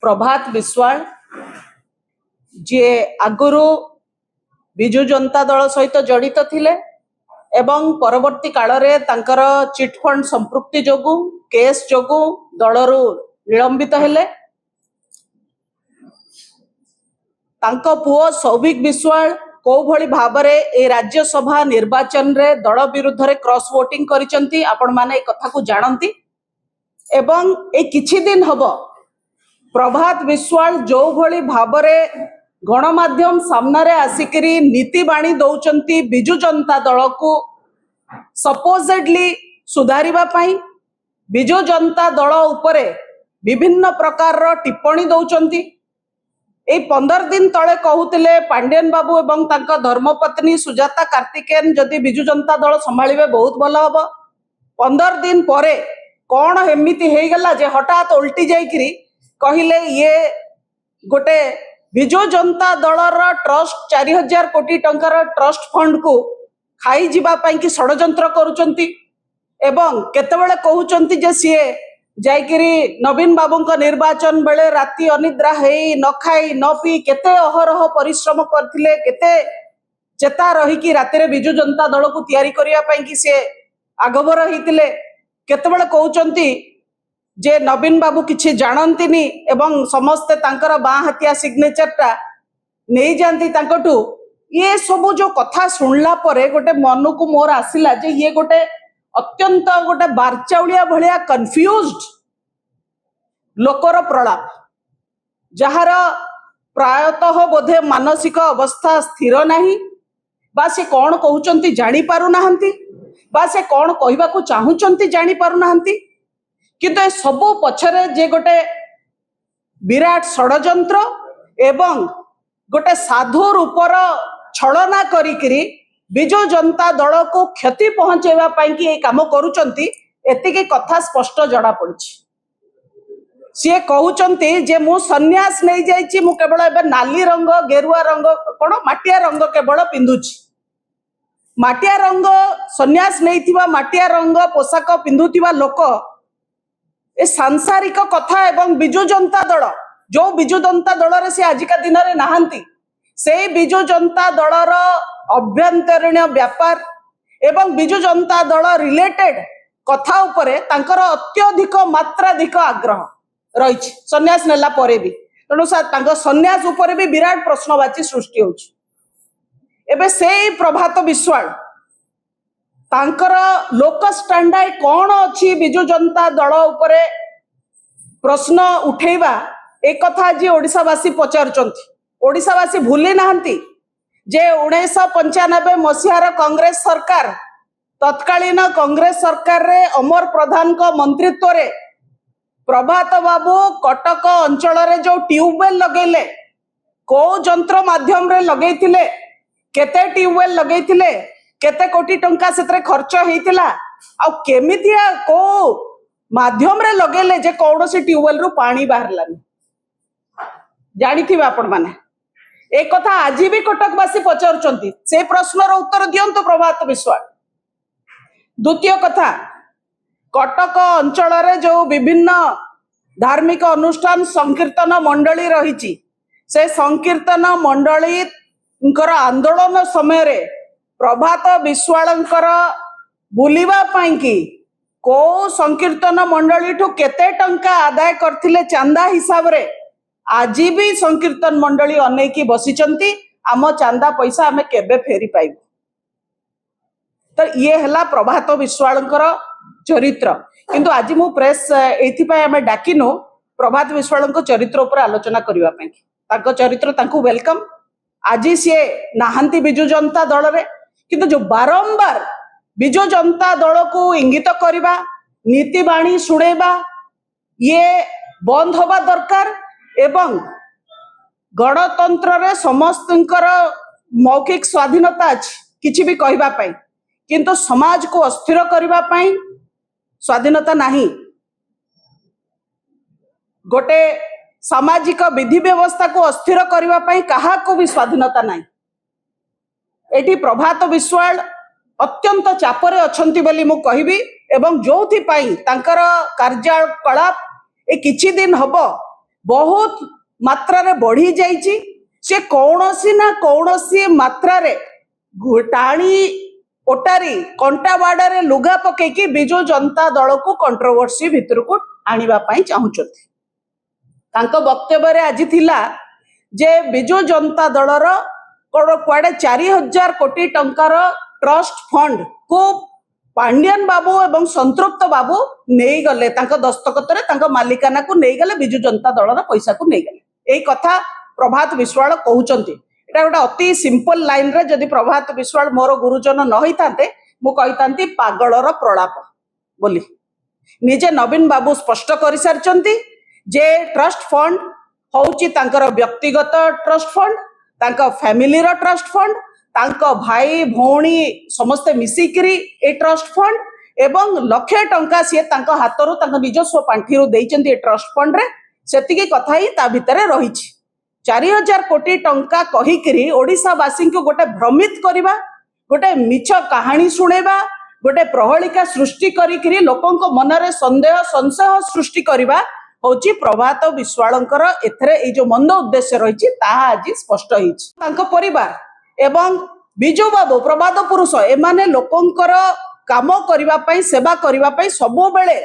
प्रभात विश्वाल जी आगुरु विजु जनता दल सहित जड़ित थिले एवं परवर्ती काल रे तांकर चिटफंड संपृक्ति जोगु केस जोगु दलरु निलंबित हेले। तांको पुओ सौभिक विश्वाल को भली भाबरे ए राज्यसभा निर्वाचन रे दल विरुद्ध रे क्रॉस वोटिंग करिसंती आपण माने ए कथा को जानंती एवं ए किछि दिन हबो प्रभात विश्वाल जो भली भाबरे गणमाध्यम सामना रे आसिकरी नीति बाणी दौचंती बिजु जनता दल को सपोजेडली सुधारिबा पई बिजु जनता दल उपरे विभिन्न प्रकार रो टिप्पणी दौचंती। ए 15 दिन तले कहूतिले पांडियन बाबू एवं तांका धर्मपत्नी सुजाता कार्तिकेयन जदि बिजु जनता दल संभाळिबे बहुत भलो हबो। 15 दिन परे कौन हेमिति हे गला जे हठात उल्टी जाइकरी कहिले ये गोटे बिजु जनता दलर ट्रस्ट 4000 कोटी टंकार ट्रस्ट फंड को खाई जीवा पाई कि षडयंत्र करूचंती एवं केतेबेले कहउचंती जे सीए जाइकरी नवीन बाबू निर्वाचन बेले राति अनिद्रा हेई न खाई न पी केते अहरह परिश्रम करथिले केते चेता रही कि राति रे बिजु जनता दल को तैयारी करिया पाई कि से आगबर हेतिले केतेबेले कहउचंती जे नवीन बाबू किछि जानंतिनी एवं समस्ते तांकर बाँ हाथिया सिग्नेचर टा नहीं जानती तांकटू। ये सब जो कथा सुनला परे गोटे मन को मोर आसिला जे ये गोटे अत्यंत गोटे बारचाउलिया भलिया कंफ्यूज्ड लोकर प्रलाप जहार प्रायतः बोधे मानसिक अवस्था स्थिर नहीं बा से कौन कहउचंती जानी पारु नाहंती बा से कौन कहबा को चाहुचंती जानी पारु नाहंती किंतु ए सब पछरे जे गोटे विराट षडयंत्र एवं गोटे साधु रूपर छलना करिकरी बिजु जनता दल को क्षति पहुंचेवा पाई कि ए काम करूचंती एतिके कथा स्पष्ट जड़ा पड़छि। सी कहउचंती जे मु सन्यास नहीं जाइछि मु केवल एबे नाली रंग गेरुआ रंग कोन माटिया रंग केवल पिंधुछि माटिया रंग सन्यास नहीं थिबा माटिया रंग पोशाक पिंधुथिबा लोक ए सांसारिक कथा एवं बिजु जनता दल जो बिजु जनता दल रे से आजिका दिन रे नाहंती से बिजु जनता दलर अभ्यंतरीण व्यापार एवं बिजु जनता दल रिलेटेड कथा उपरे तांकर अत्यधिक मात्राधिक आग्रह रही सन्यास नेला परे भी तेणु तांकर सन्यास उपरे भी विराट प्रश्नवाची सृष्टि होछि। एबे से प्रभात विश्वाल तांकर लोक स्टैंडर्ड कौन अच्छी बिजु जनता दल उपरे प्रश्न उठेबा एक कथा जी ओडिशावासी पचारुचंती। ओडिशावासी भूली नाहंती जे 1995 मसीहार कांग्रेस सरकार तत्कालीन कांग्रेस सरकार रे अमर प्रधान को मंत्रित्व रे प्रभात बाबू कटक अंचल रे जो ट्यूबवेल लगेले को जंत्र माध्यम रे लगेइथिले केते ट्यूबवेल लगेइथिले केते कोटी टंका सेतरे खर्च हेतिला आ केमितिया को माध्यम रे लगेले जे कौनसी ट्यूबवेल रु पानी बाहरलानी जानिथिबे आपण माने एक कथा आज भी कटकवासी पचारुचंती से प्रश्नर उत्तर दियंतु प्रभात विश्वाल। द्वितीय कथा कटक अंचल रे जो विभिन्न धार्मिक अनुष्ठान संकीर्तन मंडली रही से संकीर्तन मंडली आंदोलन समय रे प्रभात विश्वालंकर बुलिबा पाई कि को संकीर्तन मंडली ठू केते टंका आदाय करथिले चांदा हिसाब रे आज भी संकीर्तन मंडली अनेकी बसिचंती आम चांदा पैसा आमे केबे फेरी पाइबु। तो ये हला प्रभात विश्वालंकर चरित्र किंतु आज मु प्रेस एथि पय आमे डाकिनो प्रभात विश्वालंकर चरित्र ऊपर आलोचना करिवा पई ताको चरित्र तांको वेलकम। आज सी नाहंती बिजु जनता दल रे किंतु जो बारंबार बिजु जनता दल को इंगित करिबा नीति बाणी सुनेबा ये बंद होबा दरकार एवं गणतंत्र रे समस्तंकर मौखिक स्वाधीनता अछि किछि भी कहबा पाई किंतु समाज को अस्थिर करिबा पाई स्वाधीनता नहीं। गोटे सामाजिक विधि व्यवस्था को अस्थिर करिबा पाई काहा को भी स्वाधीनता नहीं। एटी प्रभात विश्वाल अत्यंत चापरे अछंती बोली मु कहबी एवं जोथि पाई तांकर कार्यकलाप ए किछि दिन हबो बहुत मात्रा रे बढ़ी जाइछि से कौनसी ना कौनसी मात्रा रे टाणी ओटारी कंटा बाड़े लुगा पकईकि बिजु जनता दल को कंट्रोवर्सी भितर को आनिबा पई चाहुचथि। तांको वक्तव्य रे आज थिला जे बिजु जनता दलर कुआडे 4000 कोटी टंकार ट्रस्ट फंड को पांडियन बाबू एवं संतृप्त बाबू नहीं गले दस्तखत रे मालिकाना को नहीं गले बिजु जनता दलर पैसा को नहीं गले। यही कथा प्रभात विश्वाल कहउचंती। एटा गोटे अति सिंपल लाइन रे जदि प्रभात विश्वाल मोर गुरुजन न होइतांते मु कहितांती पागलर प्रलाप बोली। निजे नवीन बाबू स्पष्ट कर सारचंती जे ट्रस्ट फंड होउची तांकर व्यक्तिगत ट्रस्ट फंड, तांका फैमिली रो ट्रस्ट फंड, तांको भाई भौणी समस्ते मिसिकरी ए ट्रस्ट फंड एवं लक्षे टंका सी तांको हातरू तांको निजस्व पांठीरू देइचंती ए ट्रस्ट फंड रे सेतिकी कथा ही ता भितरे रहिछि। 4000 कोटी टंका कहिकरी ओडिसा वासी को गोटे भ्रमित करबा, गोटे मिछ कहानी सुनेबा, गोटे प्रहलिका सृष्टि करिकरी लोकंको मनरे संदेह संशय सृष्टि करबा होची प्रभात विश्वालंकर एथरे ए जो मंद उद्देश्य रहिछि ताहा आज स्पष्ट हिछि। तांको परिवार एवं बिजु बाबू प्रभात पुरुष एमाने लोकंकर काम करिबा पई सेवा करिबा पई सबो बेले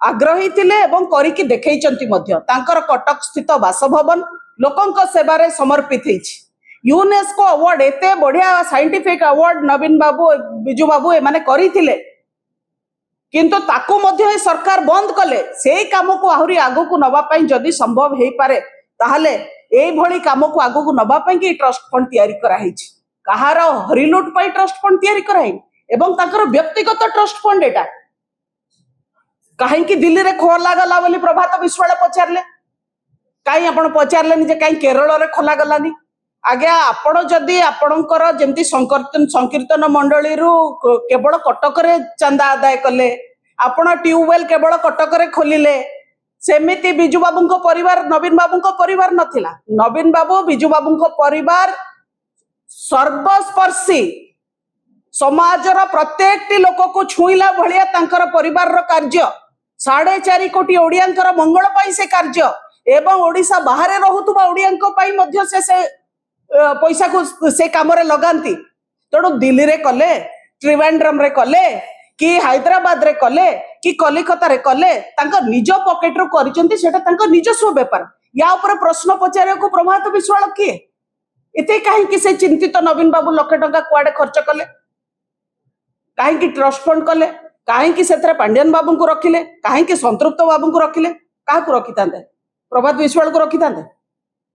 आग्रही थिले एवं करिकि देखैचंती मध्य। तांकर कटक स्थित बासभवन लोकंक सेवारे समर्पित हिछि। यूनेस्को अवार्ड एते बढ़िया साइंटिफिक अवार्ड नवीन बाबू बिजु बाबू एमाने करिथिले किंतु ताकू मध्य सरकार बंद कले। से काम को आहुरी आगो को नबा पई जदि संभव हेई पारे ताहले एई भली काम को आगो को नबा पई कि ट्रस्ट फंड तयारी करा हिछि। कहार हरिलुट पई ट्रस्ट फंड तयारी करा हिन एवं ताकर व्यक्तिगत ट्रस्ट फंड एटा काहे कि दिल्ली रे खोला गला बोली प्रभात विश्वाल पचारले। काई आपण पचारलेनी जे काई केरल रे खोला गलानी। आज्ञा आपण जदि आपणकर जेमती संकीर्तन मंडली रु केवल कटक रे चंदा आदाय कले, आपण ट्यूबवेल केवल कटक रे खोलिले, सेमिति बिजु बाबूंको परिवार नवीन बाबूंको परिवार नथिला। नवीन बाबू बिजु बाबूंको परिवार सर्वस्पर्शी समाजर प्रत्येकटी लोक को छुईला भलिया तांकर परिवार रो कार्य 4.5 कोटी ओडियांकर मंगल पाई से कार्य एवं ओडिशा बाहर रहुतुबा ओडियांको पाई मध्य से पैसा को से काम रे लगांती। तेणु दिल्ली रे कले, त्रिवेंद्रम रे कले कि हैदराबाद रे कले कि कलिकता रे कले तांको निज पॉकेट रो करिसेंती सेटा तांको निजस्व व्यापार। या ऊपर प्रश्न पचारे को प्रभात विश्वाल किए इते काहे कि से चिंतित नवीन बाबू लाख टंका कुआडे खर्च कले, काहे कि ट्रस्ट फंड कले, काहे कि सेथरे पांडियन बाबू को रखिले, काहे कि संतृप्त बाबू को रखिले, काहा को रखितांते प्रभात विश्वाल को रखितांते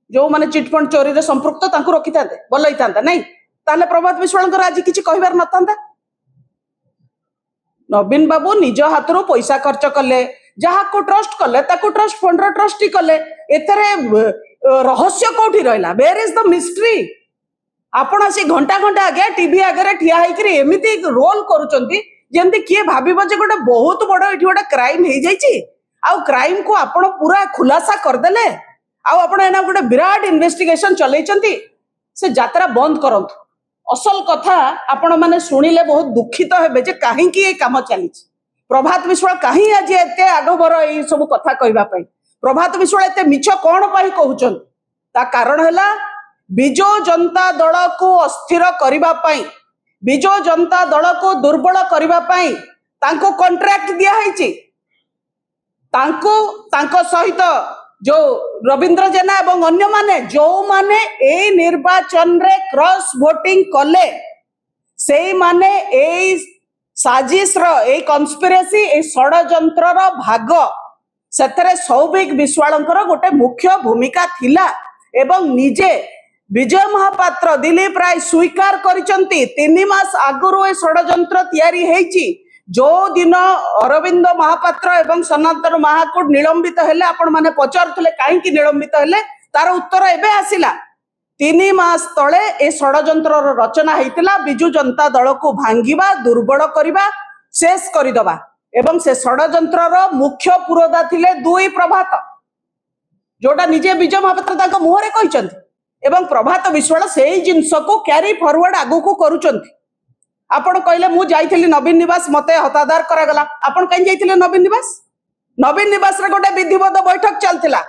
जो माने चिट फंड चोरी रे संपृक्त तांको रखितांते बोल होइतांता नहीं ताले प्रभात विश्वाल को आज किछि कहिबार नथांता। नवीन बाबू निज हाथरू पैसा खर्च कले, जहा को ट्रस्ट कले ताको ट्रस्ट फंड रो ट्रस्टी कले। एतरे रहस्य कोठी रहला, वेयर इज द मिस्ट्री? आपण आसी घंटा घंटा आगे टीवी आगे ठिया होइकरी एमिति रोल करूचंती जेंति किए भाबिबो जे गोटे बहुत बड़ एठी गोटे क्राइम हे जाईची आ क्राइम को आपण पूरा खुलासा कर देले आ आपण एना गोटे विराट इन्वेस्टिगेशन चलैचंती। से यात्रा बंद करंतु। असल कथा आपण माने सुनिले बहुत दुखित हेबे जे काहे कि ए काम चली। प्रभात विश्वाल काहे आज एते आगभर ए सब कथा कहबा पई प्रभात विश्वाल एते मिछ कोन पाई कहउचन ता कारण हैला बिजु जनता दल को अस्थिर करिबा पई, बिजु जनता दल को दुर्बल करिबा पई तांको कॉन्ट्रैक्ट दिया हैची। तांको सहित जो रविंद्र जेना एवं अन्य माने जो माने ए निर्वाचन रे क्रॉस वोटिंग कले से माने ए साजिश रो ए कन्स्पिरेसी ए षडयंत्र रो भाग सेतरे सौभिक विश्वालंकर गोटे मुख्य भूमिका थिला एवं निजे विजय महापात्र दिलीप राय स्वीकार करिसंती 3 मास आगुरु ए षडयंत्र तयारी हेची। जो दिन अरविंद महापात्र एवं सनातन महाकूट निलंबित हेले आपण माने पचारुथले काहे कि निलंबित हेले तार उत्तर एबे आसिला। 3 मास तळे ए षडयंत्र रचना हेतिला बिजु जनता दल को भांगिबा, दुर्बल करिबा, शेष करिदबा एवं से षडयंत्र मुख्य पुरोधा थिले 2 प्रभात जोटा निजे विजय महापात्र ताको मुहरे कहिसंती एवं प्रभात विश्वाल सेही जिंस को क्यारी फॉरवर्ड आगु को करूचंती। आपण कहले मु जाइथिली नवीन निवास मते हतादार करागला। आपण कहीं जाइथिले नवीन निवास? नवीन निवास रे गोटे विधिवत बैठक चलथिला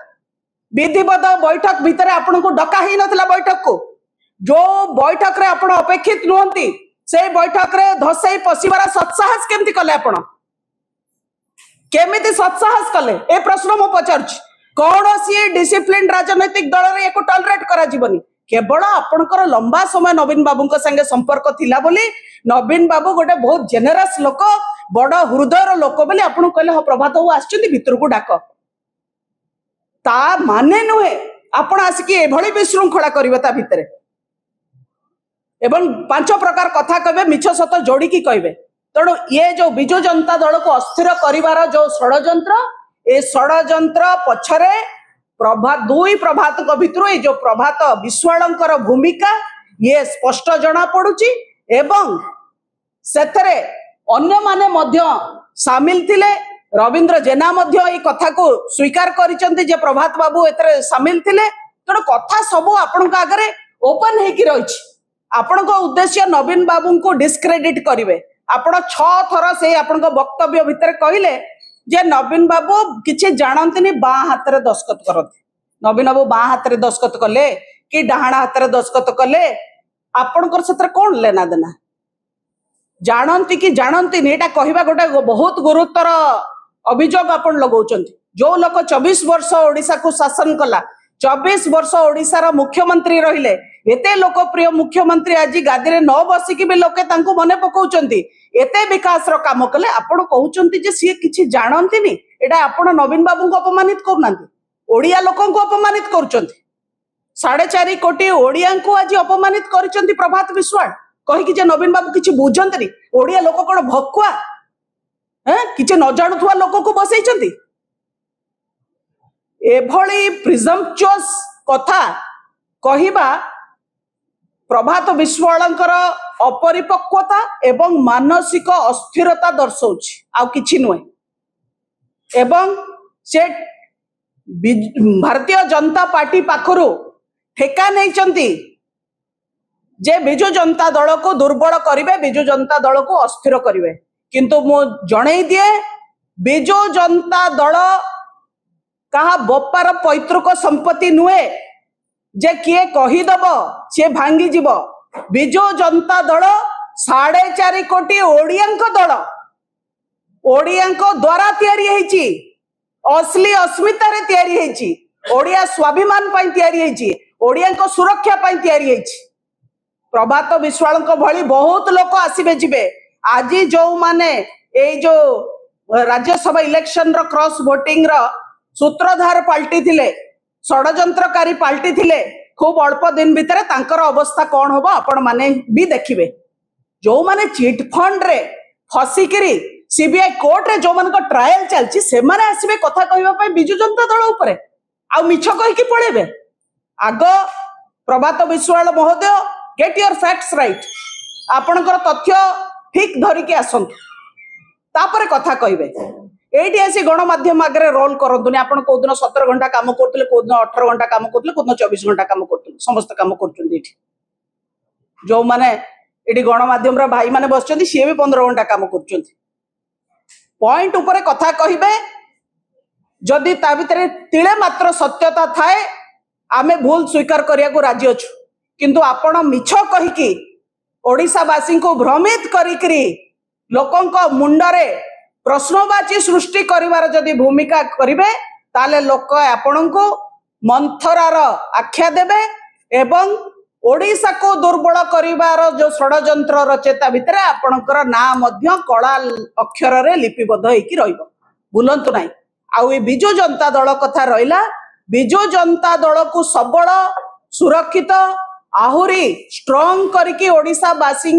विधिवत बैठक भितर आपन को डका ही नथिला बैठक को जो बैठक रे आपण अपेक्षित नुहंती से बैठक रे धसई पशिबार सत्साहस केमती कले आपण केमिति सत्साहस कले ए प्रश्न मु पचारछि कौन सी डिसिप्लिन राजनैतिक दल रे एको टॉलरेट करा जीवनी केवल आपनकर लंबा समय नवीन बाबू संगे संपर्क थिला बोली नवीन बाबू गोटे बहुत जेनरस लोक बड़ हृदयर लोक बोली आपन कहले ह प्रभात बाबू आछिंती भितर को डाक ता माने नुहे आपण आसिकी एभली विशृंखला करिवे ता भितरे एवं 5 प्रकार कथा कहबे मिछ सत जोड़ी की कहबे तेणु ये जो विजु जनता दल को अस्थिर करिवार जो षडयंत्र ए षडयंत्र पछरे प्रभात को भितर ये जो प्रभात विश्वालंकर भूमिका ये स्पष्ट जना पड़ुची एवं सेथरे अन्य माने मध्य सामिल थिले रविंद्र जेना मध्य ये कथा को स्वीकार करिसंती जे प्रभात बाबू एतरे सामिल थिले तेणु कथा सब आपण आगे ओपन हेकी रहिछि आपण उद्देश्य नवीन बाबू को डिस्क्रेडिट करिवे आपण 6 थर से आपण वक्तव्य भितर कहले जे नवीन बाबू किछि जानंतिनी बाँ हाथ रे दस्खत करते नवीन बाबू बाँ हाथ रे दस्खत कले कि डाहाण हाथ रे दस्खत कले आपणकर सत्र कोन लेना देना जानती कि जानती एटा कहवा गोटे बहुत गुरुतर अभियोग आपण लगाउचंती जो लोक 24 वर्ष ओडिशा को शासन कला 24 वर्ष ओडिशार मुख्यमंत्री रहिले एते लोकप्रिय मुख्यमंत्री आज गादी रे न बसिकी भी लोके तांको मने पकाउचंती एते विकास रो काम कले आपण कहउचंती जे सी किछि जानंतीनी एटा आपण नवीन बाबू को अपमानित करनांती ओडिया लोकन को अपमानित करूचंती 4.5 कोटी ओडिया को आज अपमानित करिसंती प्रभात विश्वाल कहि कि जे नवीन बाबू किछि बुझंतनी ओडिया लोक कोन भकुआ किछि न जानुथुवा लोक को बसैचंती एभली प्रिजम्पचुअस कथा कहिबा प्रभात विश्वालंकर अपरिपक्वता एवं मानसिक अस्थिरता दर्शाउछि आउ किछि नुहे एवं से भारतीय जनता पार्टी पाखरु ठेका नैचंती जे बिजु जनता दल को दुर्बल करिवे बिजु जनता दल को अस्थिर करिवे किंतु मु जणै दिए बिजु जनता दल कहा बप्पार पैतृक संपत्ति नुहे जे किए कहीदब सी भांगी जीव बिजु जनता दल 4.5 कोटी ओडियांक दल ओडियांक द्वारा तैयारी हेची असली अस्मिता रे तैयारी हेची ओडिया स्वाभिमान पई तैयारी हेची ओडियांक सुरक्षा पई तैयारी हेची प्रभात विश्वालंक भली बहुत लोक आसीबे जिबे आज जो माने ए जो राज्यसभा इलेक्शन रो क्रॉस वोटिंग रो सूत्रधार पाल्टी थिले षडयंत्रकारी पाल्टी थिले खूब अल्प दिन भितर तांकर अवस्था कौन होबो आपण माने भी देखिबे जो माने चिट फंड रे फसिकिरी सीबीआई कोर्ट रे जो मान को ट्रायल चलची से माने आसीबे कथा कहबा पई बिजु जनता दल ऊपर आ मिछ कहि कि पळेबे आग प्रभात विश्वाल महोदय गेट योर फैक्ट्स राइट आपणकर तथ्य ठीक धरिकी आसंतु तापरे कथा कहबे एटी आसी गणमाध्यम आगे रोल करतुनि आपण को दिन 17 घंटा काम करतले को दिन 18 घंटा काम करतले को दिन 24 घंटा काम करतले समस्त काम करचुंदी एठी जो माने एटी गणमाध्यम रा भाई माने बसचंदी सी भी 15 घंटा काम करचुंदी पॉइंट ऊपर कथा कहिबे जदि ता भितरे तिळे मात्र सत्यता थाए आमे भूल स्वीकार करिया को राजी अछु किंतु आपण मिछ कहि कि ओडिसा वासी को भ्रमित करिकरी लोकंक मुंडरे प्रश्नवाची सृष्टि करिवार जदि भूमिका करिवे ताले लोक आपण को मंथरार आख्या देबे एवं ओडिसा को दुर्बल करिवार जो षडयंत्र रचेता भितरे आपणकर ना मध्य कला अक्षर रे लिपिबद्ध हेकी रहइबो भूलंतु नाही आउ ए बिजु जनता दल कथा रहिला बिजु जनता दल को सबल सुरक्षित आहुरी स्ट्रांग करके ओडिसा वासी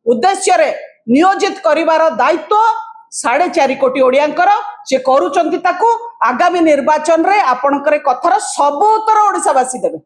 उद्देश्य रे नियोजित करिवार दायित्व 4.5 कोटी ओडियांकर से करूचंती ताकू आगामी निर्वाचन रे आपणकर कथार सब उत्तर ओडिसा वासी देबे।